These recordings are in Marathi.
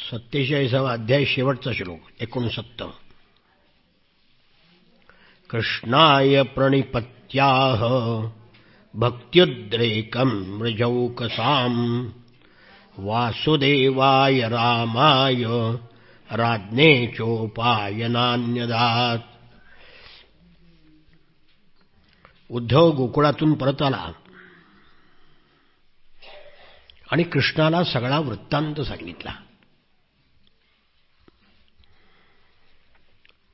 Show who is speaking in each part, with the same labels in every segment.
Speaker 1: 47वा अध्याय, शेवटचा श्लोक 69. कृष्णाय प्रणिपत्याह भक्त्युद्रेकं मृजौकसाम् वासुदेवाय रामाय राज्ञे चोपायनान्यदात्. उद्धव गोकुळातून परत आला आणि कृष्णाला सगळा वृत्तांत सांगितला.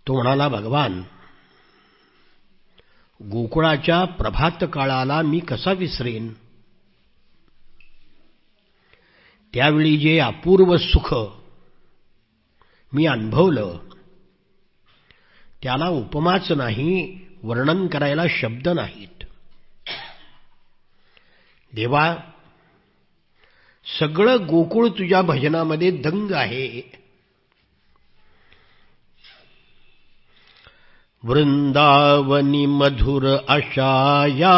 Speaker 1: तो म्हणाला, भगवान, गोकुळाच्या प्रभात काळाला मी कसा विसरेन? त्यावेळी जे अपूर्व सुख मी अनुभवलं त्याला उपमाच नाही, वर्णन करायला शब्द नाहीत. देवा, सगळं गोकुळ तुझ्या भजनामध्ये दंग आहे. वृंदावनी मधुर आशाया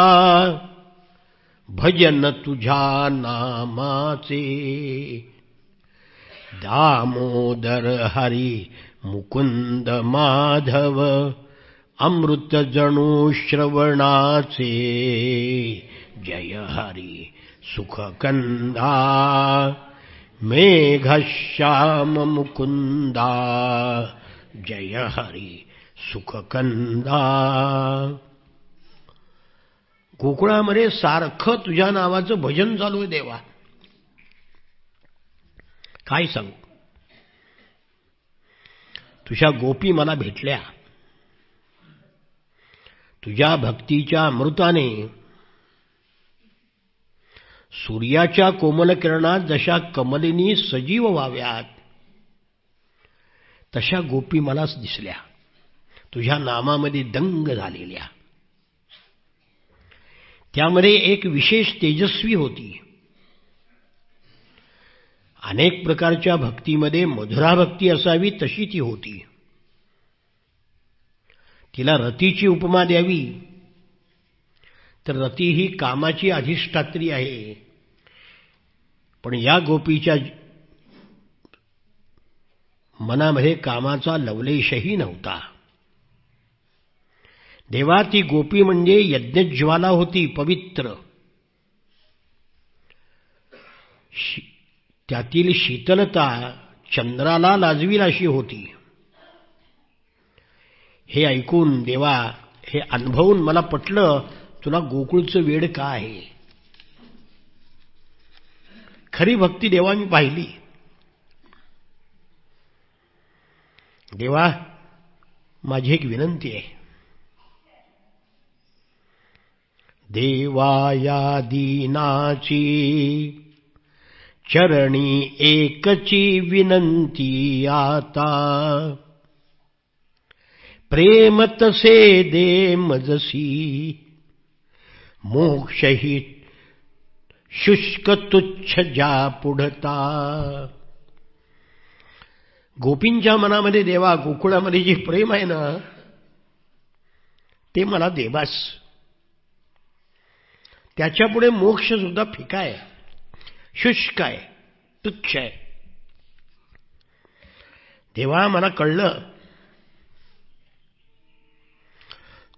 Speaker 1: भजन तुझ्या नामाचे. दामोदर हरी मुकुंद माधव अमृत जणू श्रवणाचे. जय हरी सुखकंदा मेघश्याम मुकुंदा. जय हरी सुखकंदा. गोकुळामध्ये सारखं तुझ्या नावाचं भजन चालू आहे देवा. काय सांगू? तुझ्या गोपी मला भेटल्या. तुझ्या भक्तीच्या अमृताने सूर्याच्या कोमल किरणात जशा कमलिनी सजीव व्हाव्यात तशा गोपी मलाच दिसल्या, तुझ्या नामामध्ये दंग झालेल्या. त्यामध्ये एक विशेष तेजस्वी होती. अनेक प्रकारच्या भक्तीमध्ये मधुरा भक्ती असावी तशी ती होती. तिला रतीची उपमा द्यावी तर रती ही कामाची अधिष्ठात्री आहे, पण या गोपीच्या मनामध्ये कामाचा लवलेशही नव्हता. देवा, ती गोपी म्हणजे यज्ञज्वाला होती, पवित्र. त्यातील शीतलता चंद्राला लाजवील अशी होती. हे ऐकून देवा, हे अनुभवून मला पटलं तुला गोकुळचं वेड का आहे. खरी भक्ती देवा मी पाहिली. देवा, माझी एक विनंती आहे. देवाया दीनाची चरणी एकची विनंती आता. प्रेम तसे दे मजसी मोक्षही शुष्क तुच्छ जा पुढता. गोपींच्या मनामध्ये देवा, गोकुळामध्ये जे प्रेम आहे ना ते मला देवास. त्याच्यापुढे मोक्ष सुद्धा फिका आहे, शुष्क आहे, तुच्छ आहे. देवा, मला कळलं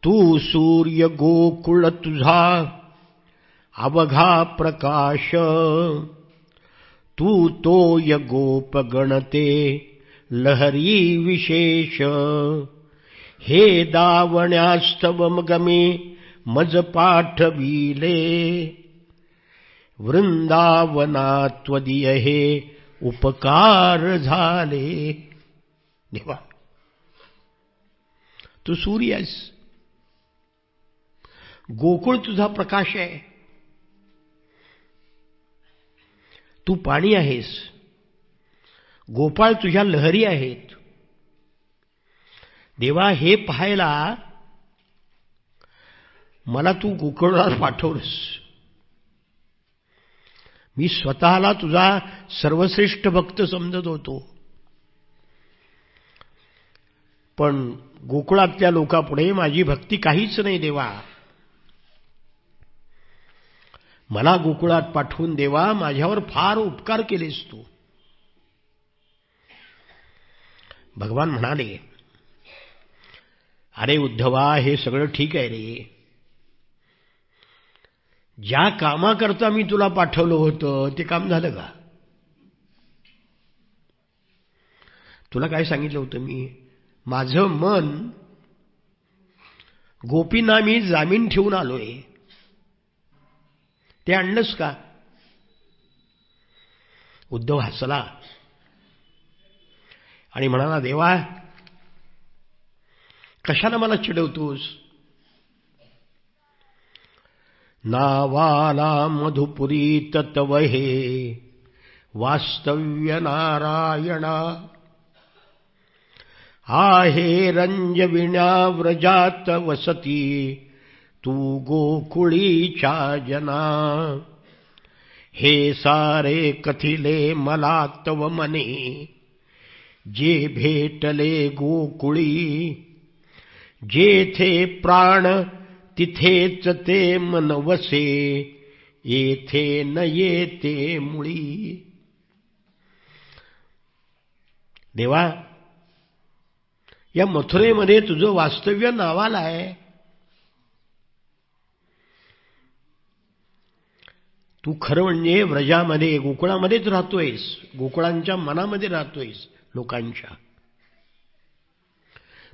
Speaker 1: तू सूर्य गोकुळ तुझा अवघा प्रकाश. तू तोय गोप गणते लहरी विशेष. हे दावण्यास्तव गमे मज पाठविले. वृंदावनात्वदीय हे उपकार झाले. देवा, तू सूर्य आहेस, गोकुळ तुझा प्रकाश आहे. तू पाणी आहेस, गोपाळ तुझ्या लहरी आहेत. देवा, हे पाहायला मला तू गोकुळात पाठवलंस. मी स्वतःला तुझा सर्वश्रेष्ठ भक्त समजत होतो, पण गोकुळातल्या लोकांपुढे माझी भक्ती काहीच नाही. देवा, मला गोकुळात पाठवून देवा माझ्यावर फार उपकार केलेस तू. भगवान म्हणाले, अरे उद्धवा, हे सगळं ठीक आहे रे. ज्या कामाकरता मी तुला पाठवलं होतं ते काम झालं का? तुला काय सांगितलं होतं मी? माझं मन गोपींना मी जामीन ठेवून आलोय, ते आणलंस का? उद्धव हसला आणि म्हणाला, देवा, कशाला मला चिडवतोस? नावाला मधुपुरी तत्व हे वास्तव्य नारायणा, आहे रंजविण्या व्रजात वसती तू गोकुळीच्या जना. हे सारे कथिले मला तव मने, जे भेटले गोकुळी. जेथे प्राण तिथेच ते मन वसे, येथे न येते मुळी. देवा, या मथुरेमध्ये तुझं वास्तव्य नावाला आहे. तू खरं म्हणजे व्रजामध्ये, गोकुळामध्येच राहतोयस, गोकुळांच्या मनामध्ये राहतोयस लोकांच्या.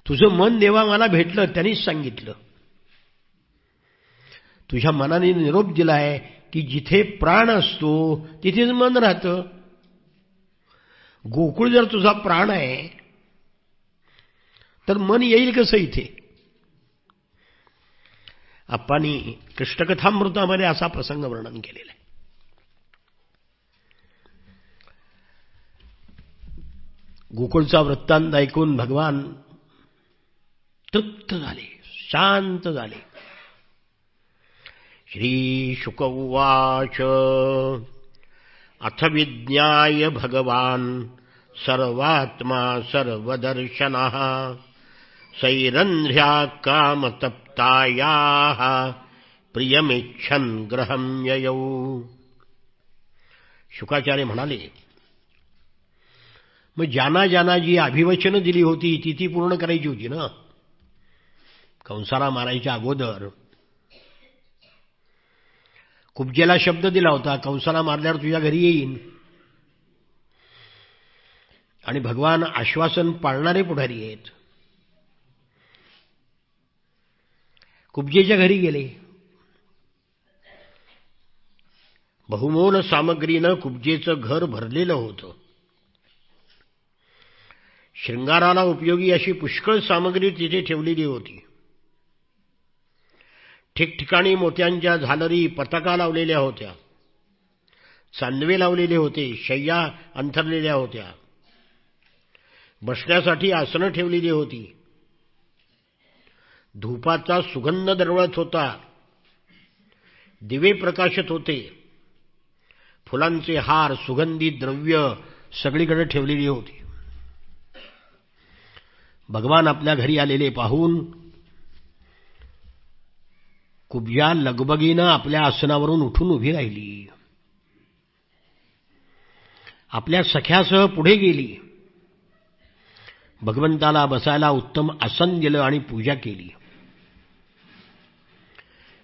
Speaker 1: तुझं मन देवा मला भेटलं, त्यांनीच सांगितलं. तुझ्या मनाने निरोप दिलाय की जिथे प्राण असतो तिथेच मन राहतं. गोकुळ जर तुझा प्राण आहे तर मन येईल कसं इथे? आप्पांनी कृष्णकथामृतामध्ये असा प्रसंग वर्णन केलेला आहे. गोकुळचा वृत्तांत ऐकून भगवान तृप्त झाले, शांत झाले. श्री शुक उवाच अथ विज्ञाय भगवान सर्वात्मा सर्वदर्शनः सैरन्ध्र्या कामतप्तायाः प्रियमिच्छन् गृहं ययौ. शुकाचार्य म्हणाले, मग ज्यांना ज्यांना जी अभिवचनं दिली होती ती पूर्ण करायची होती ना. कंसाला मारायच्या अगोदर कुब्जेला शब्द दिला होता, कंसाला मारल्यावर तुझ्या घरी येईन. आणि भगवान आश्वासन पाळणारे पुढारी आहेत. कुब्जेच्या घरी गेले. बहुमोल सामग्रीनं कुब्जेचं घर भरलेलं होतं. शृंगाराला उपयोगी अशी पुष्कळ सामग्री तिथे ठेवलेली होती. ठिकठिकाणी मोत्यांच्या झालरी, पताका लावलेल्या होत्या, चांदवे लावलेले होते, शय्या अंथरलेल्या होत्या, बसण्यासाठी आसनं ठेवलेली होती. धूपाचा सुगंध दरवळत होता, दिवे प्रकाशत होते, फुलांचे हार, सुगंधी द्रव्य सगळीकडे ठेवलेली होती. भगवान आपल्या घरी आलेले पाहून कुब्जा लगबगीनं आपल्या आसनावरून उठून उभी राहिली. आपल्या सख्यासह पुढे गेली. भगवंताला बसायला उत्तम आसन दिलं आणि पूजा केली.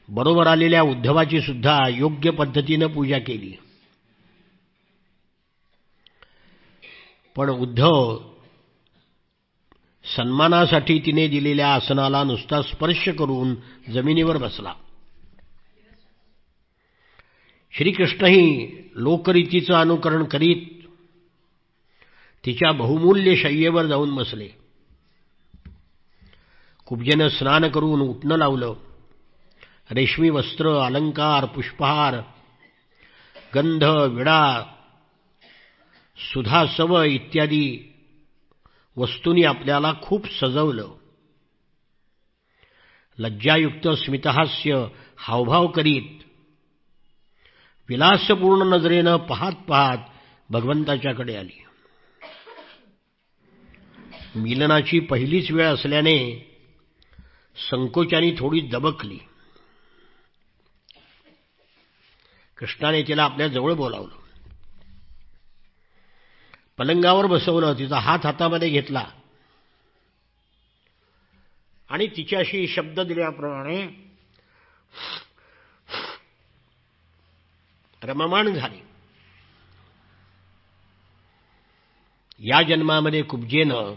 Speaker 1: बरोबर आलेल्या उद्धवाची सुद्धा योग्य पद्धतीनं पूजा केली. पण उद्धव सन्मानासाठी तिने दिलेल्या आसनाला नुसता स्पर्श करून जमिनीवर बसला. श्रीकृष्णही लोकरीतीचं अनुकरण करीत तिच्या बहुमूल्य शय्येवर जाऊन बसले. कुब्जेनं स्नान करून उटणं लावलं. रेशमी वस्त्र, अलंकार, पुष्पहार, गंध, विडा, सुधासव इत्यादी वस्तूंनी आपल्याला खूप सजवलं. लज्जायुक्त स्मितहास्य हावभाव करीत विलासपूर्ण नजरेनं पाहत पाहत भगवंताच्याकडे आली. मिलनाची पहिलीच वेळ असल्याने संकोचाने थोडी दबकली. कृष्णाने तिला आपल्या जवळ बोलावलं, पलंगावर बसवलं, तिचा हात हातामध्ये घेतला आणि तिच्याशी शब्द दिल्याप्रमाणे रममाण झाले. या जन्मामध्ये कुब्जेनं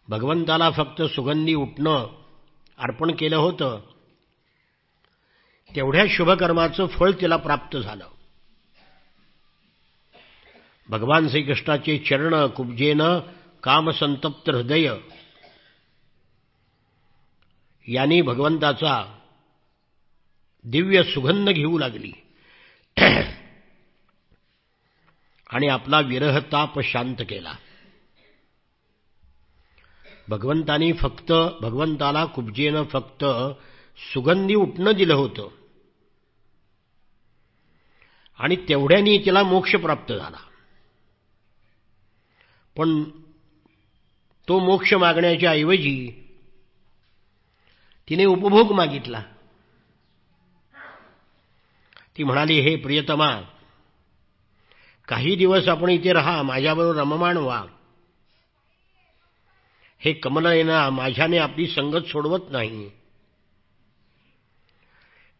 Speaker 1: भगवंताला फक्त सुगंधी उठणं अर्पण केलं होतं, तेवढ्या शुभकर्माचं फळ तिला प्राप्त झालं. भगवान श्रीकृष्णाचे चरण कुब्जेनं कामसंतप्त हृदय यांनी भगवंताचा दिव्य सुगंध घेऊ लागली आणि आपला विरह ताप शांत केला. भगवंताला कुब्जेनं फक्त सुगंधी उठणं दिलं होतं आणि तेवढ्यानी तिला मोक्ष प्राप्त झाला. पण तो मोक्ष मागण्याच्या ऐवजी तिने उपभोग मागितला. ती म्हणाली, हे प्रियतमा, काही दिवस आपण इथे राहा, माझ्याबरोबर रममाण व्हा. हे कमलनयना, माझ्याने आपली संगत सोडवत नाही.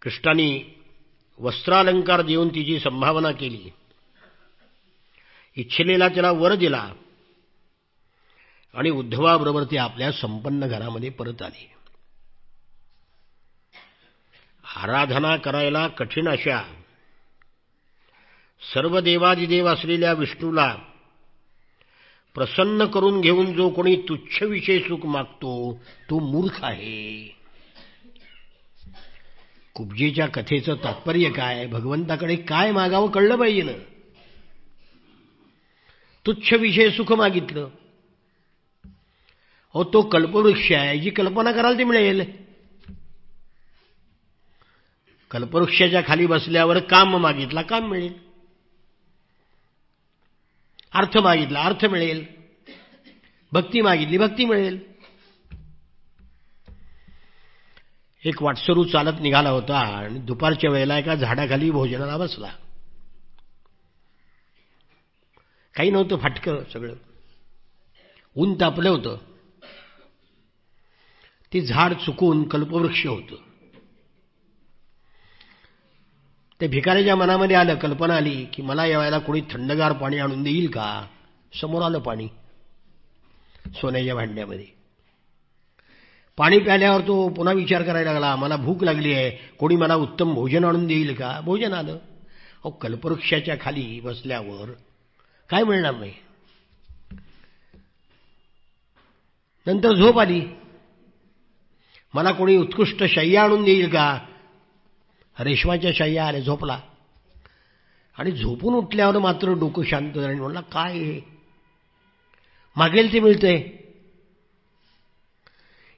Speaker 1: कृष्णाने वस्त्रालंकार देऊन तिची संभावना केली. इच्छिलेला तिला वर दिला आणि उद्धवाबरोबर ते आपल्या संपन्न घरामध्ये परत आले. आराधना करायला कठीण अशा सर्व देवादिदेव असलेल्या विष्णूला प्रसन्न करून घेऊन जो कोणी तुच्छ विषय सुख मागतो तो मूर्ख आहे. कुब्जेच्या कथेचं तात्पर्य काय? भगवंताकडे काय मागावं कळलं पाहिजे ना. तुच्छ विषय सुख मागितलं. हो, तो कल्पवृक्ष आहे, जी कल्पना कराल ती मिळेल. कल्पवृक्षाच्या खाली बसल्यावर काम मागितला, काम मिळेल. अर्थ मागितला, अर्थ मिळेल. भक्ती मागितली, भक्ती मिळेल. एक वाटसरू चालत निघाला होता आणि दुपारच्या वेळेला एका झाडाखाली भोजनाला बसला. काही नव्हतं, फाटकं सगळं, ऊन तापलं होतं. ते झाड चुकून कल्पवृक्ष होतं. त्या भिकाऱ्याच्या मनामध्ये आलं, कल्पना आली की मला या वेळेला कोणी थंडगार पाणी आणून देईल का. समोर आलं पाणी सोन्याच्या भांड्यामध्ये. पाणी प्याल्यावर तो पुन्हा विचार करायला लागला, मला भूक लागली आहे, कोणी मला उत्तम भोजन आणून देईल का. भोजन आलं. अहो, कल्पवृक्षाच्या खाली बसल्यावर काय मिळणार नाही. नंतर झोप आली, मला कोणी उत्कृष्ट शय्या आणून देईल का. रेशमाच्या शय्या आल्या, झोपला. आणि झोपून उठल्यावर मात्र डोकं शांत झालं आणि म्हणला, काय हे, मागेल ते मिळतंय,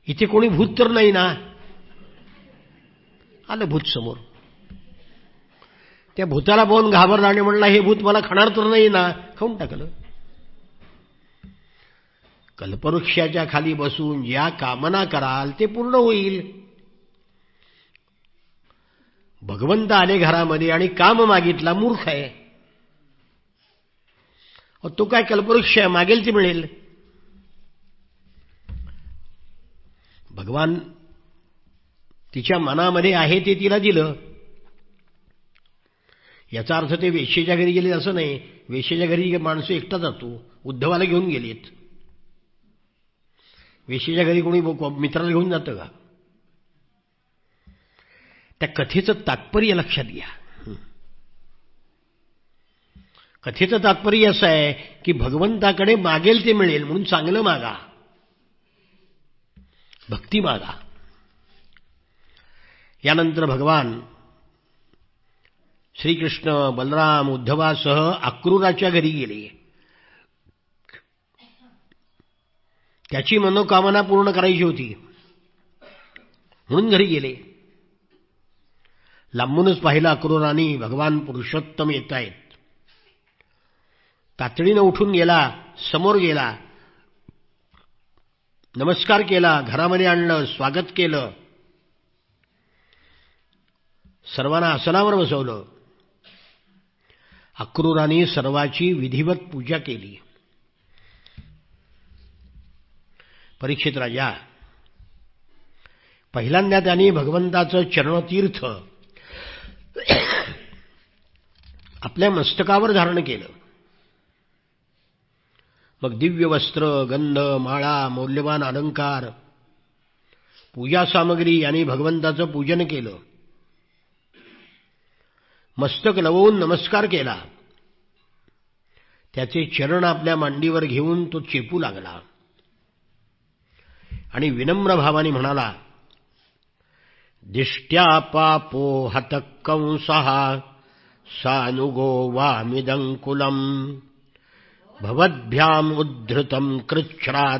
Speaker 1: इथे कोणी भूत तर नाही ना. आलं भूत समोर. त्या भूताला पाहून घाबरला आणि म्हणला, हे भूत मला खाणार तर नाही ना. खाऊन टाकलं. कल्पवृक्षाच्या खाली बसून ज्या कामना कराल ते पूर्ण होईल. भगवंत आले घरामध्ये आणि काम मागितला, मूर्ख आहे. तो काय कल्पवृक्ष आहे, मागेल ते मिळेल. भगवान तिच्या मनामध्ये आहे ते तिला दिलं. याचा अर्थ ते वेश्येच्या घरी गेले असं नाही. वेश्येच्या घरी माणसं एकटा जातो, उद्धवाला घेऊन गेलेत. वेश्येच्या घरी कोणी मित्राला घेऊन जातं का. त्या कथेचं तात्पर्य लक्षात घ्या. कथेचं तात्पर्य असं आहे की भगवंताकडे मागेल ते मिळेल, म्हणून चांगलं मागा, भक्ती मागा. यानंतर भगवान श्रीकृष्ण बलराम उद्धवासह अक्रूराच्या घरी गेले. त्याची मनोकामना पूर्ण करायची होती म्हणून घरी गेले. लांबूनच पाहिलं अक्रूराने भगवान पुरुषोत्तम येत आहेत. तातडीनं उठून गेला, समोर गेला, नमस्कार केला, घरामध्ये आणलं, स्वागत केलं, सर्वांना आसनावर बसवलं. अक्रूराने सर्वाची विधिवत पूजा केली. परीक्षित राजा, पहिल्यांदा त्यांनी भगवंताचं चरणतीर्थ आपल्या मस्तकावर धारण केलं. मग दिव्य वस्त्र, गंध, माळा, मौल्यवान अलंकार, पूजा सामग्री यांनी भगवंताचं पूजन केलं. मस्तक लवून नमस्कार केला. त्याचे चरण आपल्या मांडीवर घेऊन तो चेपू लागला आणि विनम्र भावाने म्हणाला, दिष्ट्या पापो हत कंसः सानुगो वामिदंकुलम भवद्भ्याम उद्धृतम कृच्छ्रात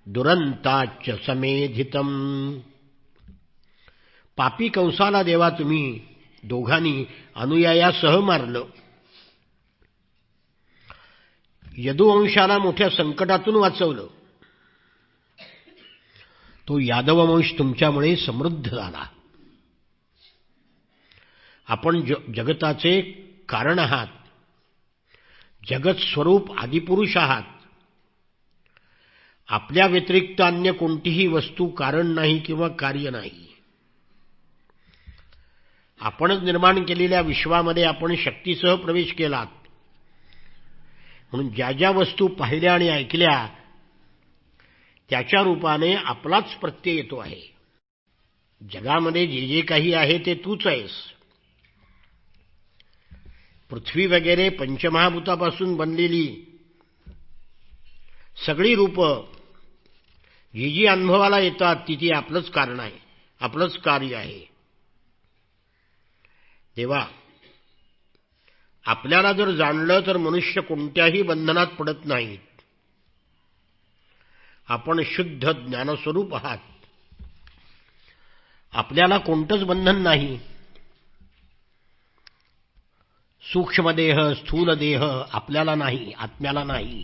Speaker 1: दुरंताच्च समेधितम. पापी कंसाला देवा तुम्ही दोघांनी अनुयायासह मारलं. यदुवंशाला मोठ्या संकटातून वाचवलं. तो यादववंश तुमच्यामुळे समृद्ध झाला. आपण जगताचे कारण आहात, जगत स्वरूप आदिपुरुष आहात. आपल्या व्यतिरिक्त अन्य कोणतीही वस्तू कारण नाही किंवा कार्य नाही. आपणच निर्माण केलेल्या विश्वामध्ये आपण शक्तीसह प्रवेश केलात. म्हणून ज्या ज्या वस्तू पाहिल्या आणि ऐकल्या त्याच्या रूपाने आपलाच प्रत्यय येतो आहे. जगामध्ये जे जे काही आहे ते तूच आहेस. पृथ्वी वगैरे पंचमहाभूतापासून बनलेली सगळी रूपं जी जी अनुभवाला येतात ती आपलंच कारण आहे, आपलंच कार्य आहे. तेव्हा आपल्याला जर जाणलं तर मनुष्य कोणत्याही बंधनात पडत नाहीत. आपण शुद्ध ज्ञानस्वरूप आहात. आपल्याला कोणतंच बंधन नाही. सूक्ष्मदेह, स्थूल देह आपल्याला नाही, आत्म्याला नाही.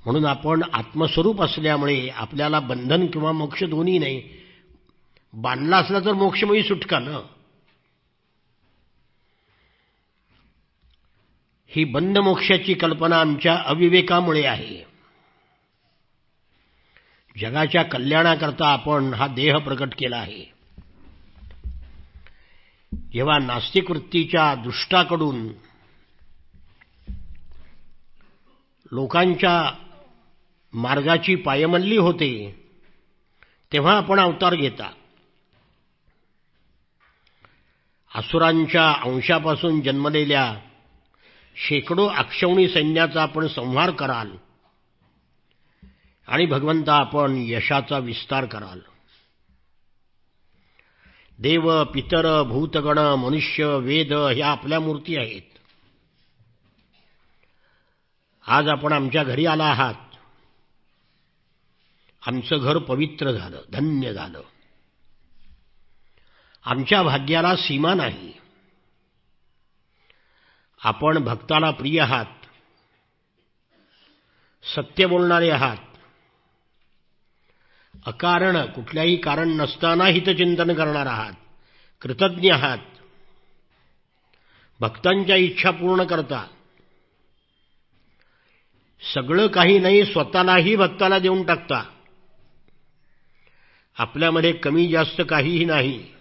Speaker 1: म्हणून आपण आत्मस्वरूप असल्यामुळे आपल्याला बंधन किंवा मोक्ष दोन्ही नाही. बांधला असला तर मोक्षमयी सुटका ना. ही बंध मोक्षाची कल्पना आमच्या अविवेकामुळे आहे. जगाच्या कल्याणाकरता आपण हा देह प्रकट केला आहे. जेव्हा नास्तिक वृत्तीच्या दुष्टाकडून लोकांच्या मार्गाची पायमल्ली होते तेव्हा आपण अवतार घेता. असुरांच्या अंशापासून जन्मलेल्या शेकडो अक्षौणी सैन्याचा आपण संहार कराल आणि भगवंता आपण यशाचा विस्तार कराल. देव, पितर, भूतगण, मनुष्य, वेद ह्या आपल्या मूर्ती आहेत. आज आपण आमच्या घरी आला आहात. आमचं घर पवित्र झालं, धन्य झालं. आमच्या भाग्याला सीमा नाही. आपण भक्ताला प्रिय आहात, सत्य बोलणारे आहात, अकारण कुठल्याही कारण नसताना हितचिंतन करणार आहात, कृतज्ञ आहात, भक्तांच्या इच्छा पूर्ण करता. सगळं काही नाही, स्वतःलाही भक्ताला देऊन टाकता. आपल्यामध्ये कमी जास्त काहीही नाही.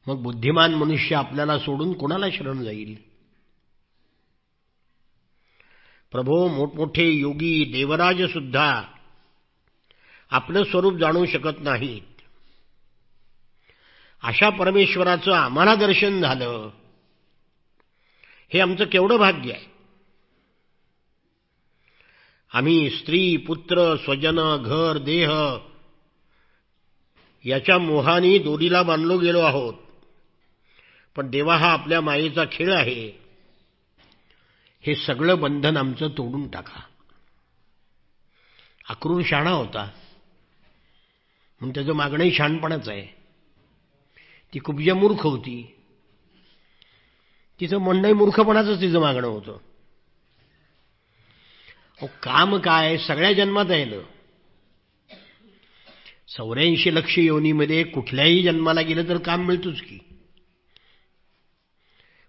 Speaker 1: मग बुद्धिमान मनुष्य आपल्याला सोडून कोणाला शरण जाईल? प्रभो, मोठमोठे योगी देवराज सुद्धा आपलं स्वरूप जाणू शकत नाहीत. अशा परमेश्वराचं आम्हाला दर्शन झालं, हे आमचं केवढं भाग्य आहे. आम्ही स्त्री, पुत्र, स्वजन, घर, देह याच्या मोहाने दोरीला बांधलो गेलो आहोत. पण देवा हा आपल्या मायेचा खेळ आहे. हे सगळं बंधन आमचं तोडून टाका. अक्रूर शहाणा होता म्हणून त्याचं मागणंही शहाणपणाच आहे. ती कुब्जा मूर्ख होती, तिचं म्हणणंही मूर्खपणाचंच तिचं मागणं होतं. काम काय सगळ्या जन्मात आहे ना. 84 लक्ष योनीमध्ये कुठल्याही जन्माला गेलं तर काम मिळतोच की.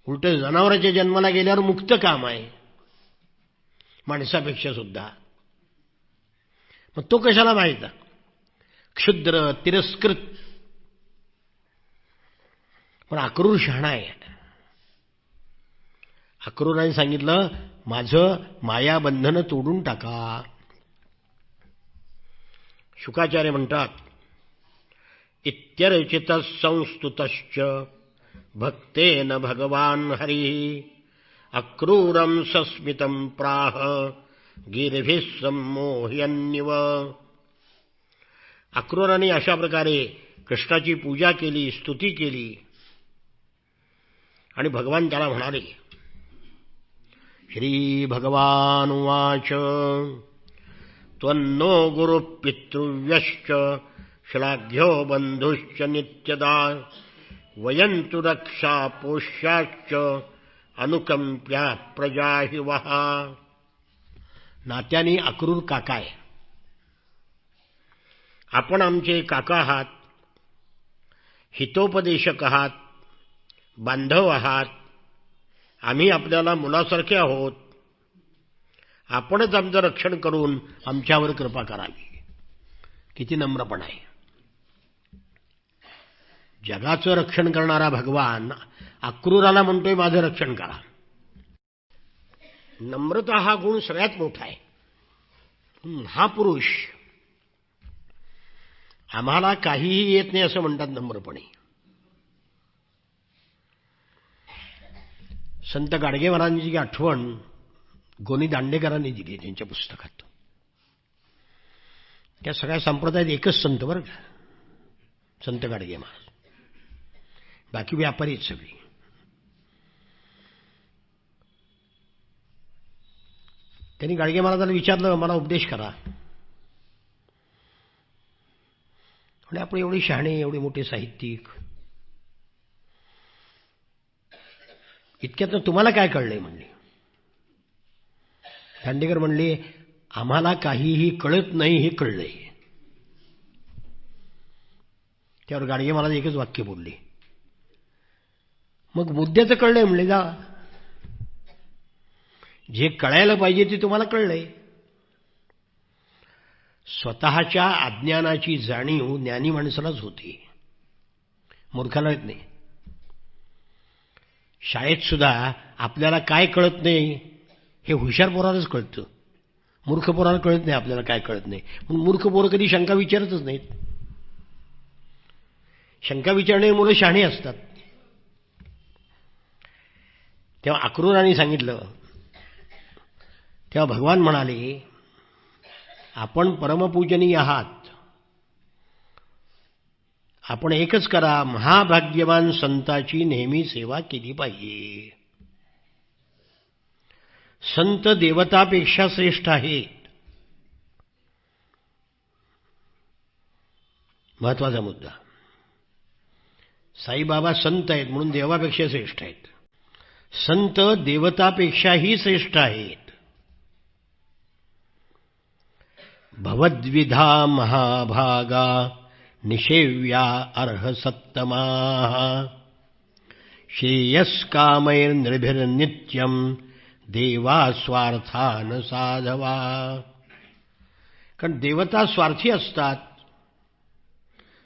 Speaker 1: उलट जनावराच्या जन्माला गेल्यावर मुक्त काम आहे माणसापेक्षा सुद्धा. मग तो कशाला माहिती? क्षुद्र, तिरस्कृत. पण अक्रूर शहाणा आहे. अक्रूराने सांगितलं, माझं मायाबंधन तोडून टाका. शुकाचार्य म्हणतात, इत्यर्चित संस्तुतश्च भक्तेन भगवान हरी अक्रूरम सस्मितं प्राह गिरिभिः सम्मोहयन्निव. अक्रूराने अशा प्रकारे कृष्णाची पूजा केली, स्तुती केली आणि भगवान त्याला म्हणाले. श्री भगवान उवाच त्वन्नो गुरु पितृव्यश्च श्लाघ्यो बंधुश्च नित्यदा वयन्तु रक्षा पोष्याश्च अनुकंप्या प्रजा हि वहा. नात्याने अक्रूर काका आहे. आपण आमचे काका आहात, हितोपदेशक आहात, बांधव आहात. आम्ही आपल्याला मुलासारखे आहोत. आपणच आमचं रक्षण करून आमच्यावर कृपा करावी. किती नम्रपणा आहे. जगाचं रक्षण करणारा भगवान अक्रूराला म्हणतोय, माझं रक्षण करा. नम्रता हा गुण सगळ्यात मोठा आहे. हा पुरुष आम्हाला काहीही येत नाही असं म्हणतात नम्रपणे. संत गाडगे महाराजांची आठवण गोनी दांडेकरांनी दिली त्यांच्या पुस्तकात. त्या सगळ्या संप्रदायात एकच संत बरं का, संत गाडगे महाराज. बाकी व्यापारी आहेत सगळी. त्यांनी गाडगे महाराजांना विचारलं, मला उपदेश करा. म्हणजे आपण एवढे शहाणे, एवढे मोठे साहित्यिक, इतक्यात तुम्हाला काय कळलंय म्हणले. दांडेकर म्हणले, आम्हाला काहीही कळत नाही हे कळलंय. त्यावर गाडगे महाराज एकच वाक्य बोलले, मग मुद्द्याचं कळलंय म्हणले. जा, जे कळायला पाहिजे ते तुम्हाला कळलंय. स्वतःच्या अज्ञानाची जाणीव ज्ञानी माणसालाच होती, मूर्खाला येत नाही. शाळेत सुद्धा आपल्याला काय कळत नाही हे हुशार पोरालाच कळतं, मूर्ख पोराला कळत नाही आपल्याला काय कळत नाही. म्हणून मूर्ख पोरं कधी शंका विचारतच नाहीत. शंका विचारणारी मुलं शहाणी असतात. तेव्हा अक्रूराने सांगितलं, तेव्हा भगवान म्हणाले, आपण परमपूजनीय आहात. आपण एकच करा, महाभाग्यवान संताची नेहमी सेवा केली पाहिजे. संत देवतापेक्षा श्रेष्ठ आहेत. महत्वाचा मुद्दा. साईबाबा संत आहेत म्हणून देवापेक्षा श्रेष्ठ आहेत. संत देवतापेक्षाही श्रेष्ठ आहेत. भवद्विधा महाभागा निषेव्या अर्हसत्तमाः श्रेयस्कामैर्नृभिर्नित्यं देवा स्वार्थान साधवा. कारण देवता स्वार्थी असतात,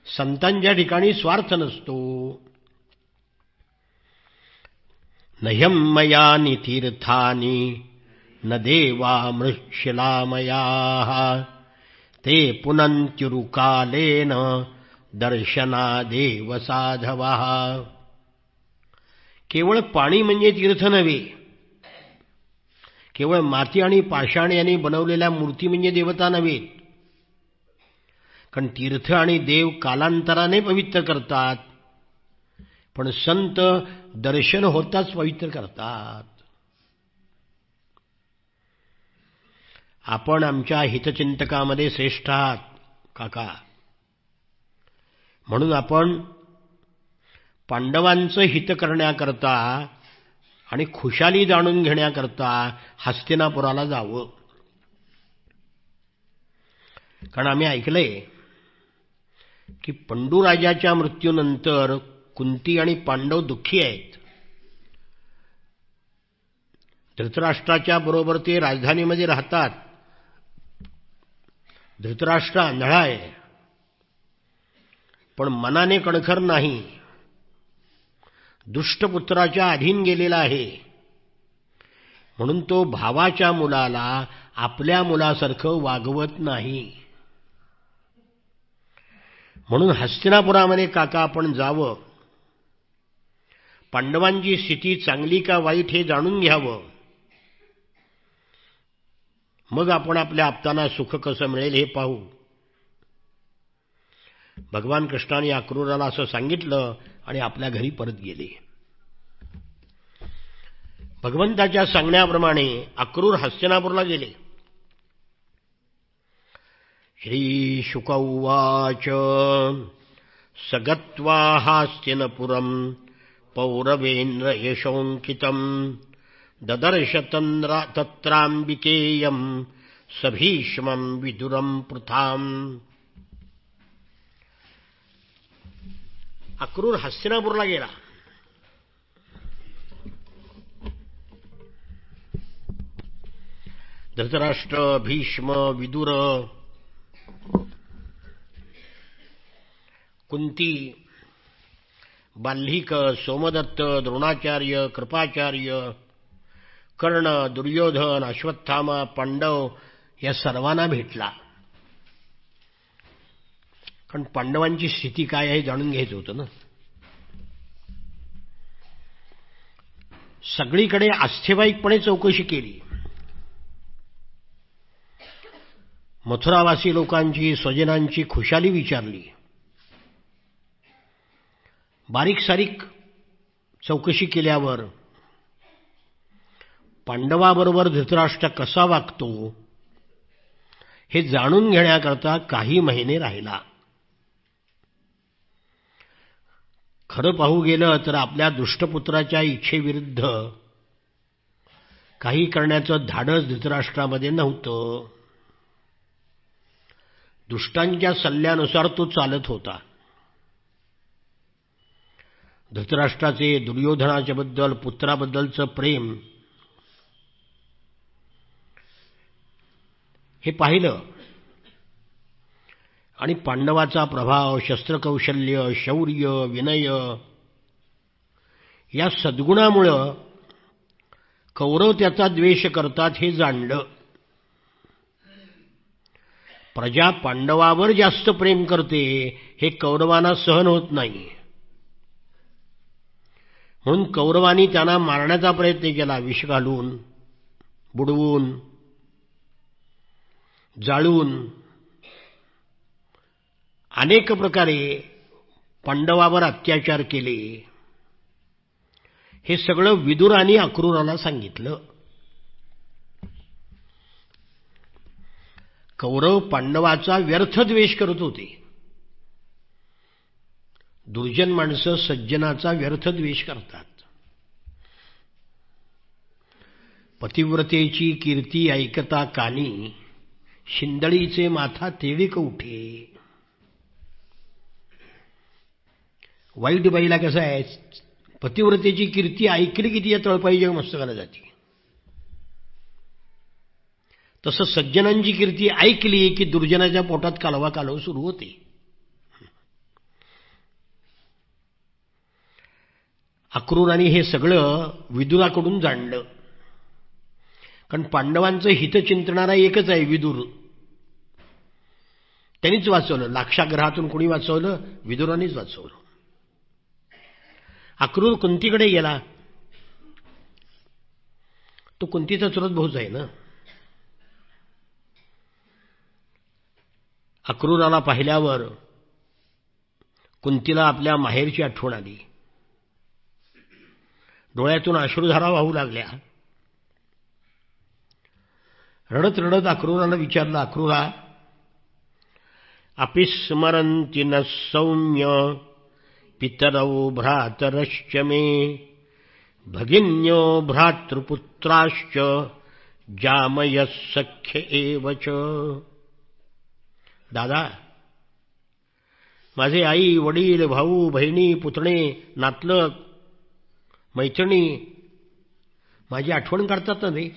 Speaker 1: संतांच्या ठिकाणी स्वार्थ नसतो. नह्यं मयानि तीर्थानि न देवा मृच्छिलामयाः ते पुनन्त्युरुकालेन दर्शनादेव साधवः. केवळ पाणी म्हणजे तीर्थ नव्हे, केवळ माती आणि पाषाण यांनी बनवलेल्या मूर्ती म्हणजे देवता नव्हे. कारण तीर्थ आणि देव कालांतराने पवित्र करतात, पण संत दर्शन होताच पवित्र करतात. आपण आमच्या हितचिंतकामध्ये श्रेष्ठ आहात काका. म्हणून आपण पांडवांचं हित करण्याकरता आणि खुशाली जाणून घेण्याकरता हस्तिनापुराला जावं. कारण आम्ही ऐकलंय की पंडूराजाच्या मृत्यूनंतर कुंती आणि पांडव दुःखी आहेत. धृतराष्ट्राच्या बरोबर ते राजधानीमध्ये राहतात. धृतराष्ट्र आंधळा आहे, पण मनाने कणखर नाही, दुष्टपुत्राच्या अधीन गेलेला आहे. म्हणून तो भावाच्या मुलाला आपल्या मुलासारखं वागवत नाही. म्हणून हस्तिनापुरामध्ये काका आपण जावं, पांडवांची स्थिती चांगली का वाईट हे जाणून घ्यावं, मग आपण आपल्या आप्तांना सुख कसं मिळेल हे पाहू. भगवान कृष्णाने अक्रूराला असं सांगितलं आणि आपल्या घरी परत गेले. भगवंताच्या सांगण्याप्रमाणे अक्रूर हस्तिनापूरला गेले. श्री शुक उवाच सगत्वा हास्तिनपुरं पौरवेन्द्र यशोंकितं ददर्श तत्रांबिकेयं सभीष्मं विदुरं पृथाम्. अक्रूर हस्तिनापूरला गेला. धृतराष्ट्र, भीष्म, विदुर, कुंती, बाल्हिक, सोमदत्त, द्रोणाचार्य, कृपाचार्य, कर्ण, दुर्योधन, अश्वत्थामा, पांडव या सर्वांना भेटला. कारण पांडवांची स्थिती काय आहे जाणून घ्यायचं होतं ना. सगळीकडे आस्थेवाईकपणे चौकशी केली. मथुरावासी लोकांची, स्वजनांची खुशाली विचारली. बारीक सारीक चौकशी केल्यावर पांडवाबरोबर धृतराष्ट्र कसा वागतो हे जाणून घेण्याकरता काही महिने राहिला. खरं पाहू गेलं तर आपल्या दुष्टपुत्राच्या इच्छेविरुद्ध काही करण्याचं धाडस धृतराष्ट्रामध्ये नव्हतं. दुष्टांच्या सल्ल्यानुसार तो चालत होता. धृतराष्ट्राचे दुर्योधनाच्या बद्दल, पुत्राबद्दलचं प्रेम हे पाहिलं आणि पांडवाचा प्रभाव, शस्त्रकौशल्य, शौर्य, विनय या सद्गुणामुळं कौरव त्याचा द्वेष करतात हे जाणलं. प्रजा पांडवावर जास्त प्रेम करते हे कौरवांना सहन होत नाही. म्हणून कौरवांनी त्यांना मारण्याचा प्रयत्न केला. विष घालून, बुडवून, जाळून अनेक प्रकारे पांडवावर अत्याचार केले. हे सगळं विदुराने अक्रूराला सांगितलं. कौरव पांडवाचा व्यर्थ द्वेष करत होते. दुर्जन माणसं सज्जनाचा व्यर्थ द्वेष करतात. पतिव्रतेची कीर्ती ऐकता कानी शिंदळीचे माथा तेळीक उठे. वाईट बाईला कसं आहे, पतिव्रतेची कीर्ती ऐकली की तिच्या तळपाईच्या मस्तकाला जाते. तसं सज्जनांची कीर्ती ऐकली की दुर्जनाच्या पोटात कालवा कालव सुरू होते. अक्रूराने हे सगळं विदुराकडून जाणलं. कारण पांडवांचं हित चिंतणारा एकच आहे, विदुर. त्यांनीच वाचवलं. लाक्षागृहातून कोणी वाचवलं? विदुरानेच वाचवलं. अक्रूर कुंतीकडे गेला. तो कुंतीचा चुलत भाऊच आहे ना. अक्रूराला पाहिल्यावर कुंतीला आपल्या माहेरची आठवण आली. डोळ्यातून अश्रुधारा वाहू लागल्या. रडत रडत अक्रूराला विचारलं, अक्रूरा, अपि स्मरन्ति न सौम्य पितरौ भ्रातरश्च मे भगिन्यो भ्रातृपुत्राश्च जामयः सख्य एव च. दादा, माझे आई वडील, भाऊ बहिणी, पुतणे, नातलग, मैत्रिणी माझी आठवण काढतात ना रे.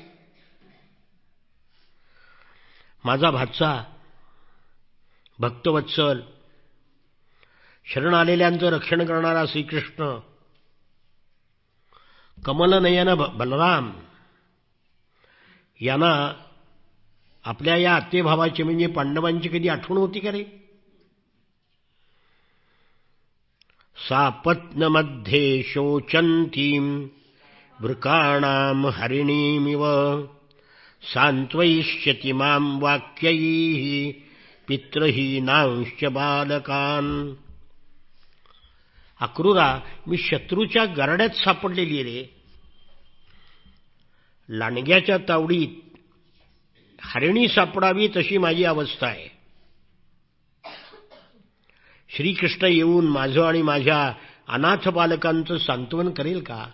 Speaker 1: माझा भाचा भक्तवत्सल शरण आलेल्यांचं रक्षण करणारा श्रीकृष्ण, कमलनयन बलराम यांना आपल्या या आत्तेभावाची म्हणजे पांडवांची कधी आठवण होती का रे? सापत्नमध्ये शोचन्तीं वृकाणां हरिणीमिव सान्त्वयिष्यति मां वाक्यैः पितृहीनांश्च बालकान्. अक्रूरा, मी शत्रूच्या गरड्यात सापडलेली रे. लांडग्याच्या तावडीत हरिणी सापडावी तशी माझी अवस्था आहे. श्रीकृष्ण येऊन माझं आणि माझ्या अनाथ बालकांचं सांत्वन करेल का?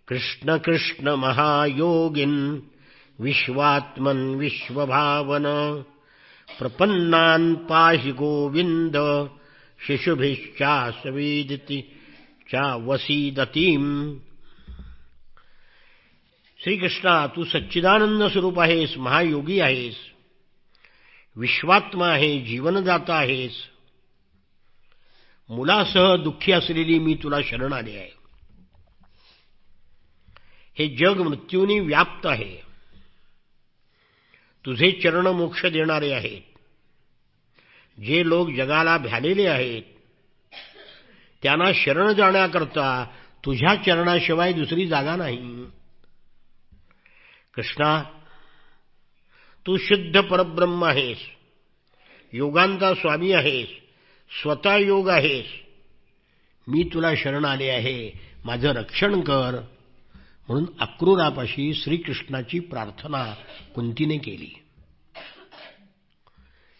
Speaker 1: कृष्ण कृष्ण महायोगिन विश्वात्मन विश्वभावन प्रपन्नान् पाहि गोविंद शिशुभिश्चास्वेदिति चावसीदतीम. श्रीकृष्णा, तू सच्चिदानंद स्वरूप आहेस, महायोगी आहेस, विश्वात्मा आहे, जीवनदाता आहेस. मुलासह दुःखी असलेली मी तुला शरण आले आहे. हे जग मृत्यूनी व्याप्त आहे. तुझे चरण मोक्ष देणारे आहेत. जे लोक जगाला भ्यालेले आहेत त्यांना शरण जाण्याकरता तुझ्या चरणाशिवाय दुसरी जागा नाही. कृष्णा, तू शुद्ध परब्रह्म आहेस, योगांचा स्वामी आहेस, स्वतः योग आहेस. मी तुला शरण आले आहे, माझं रक्षण कर. म्हणून अक्रूरापाशी श्रीकृष्णाची प्रार्थना कुंतीने केली.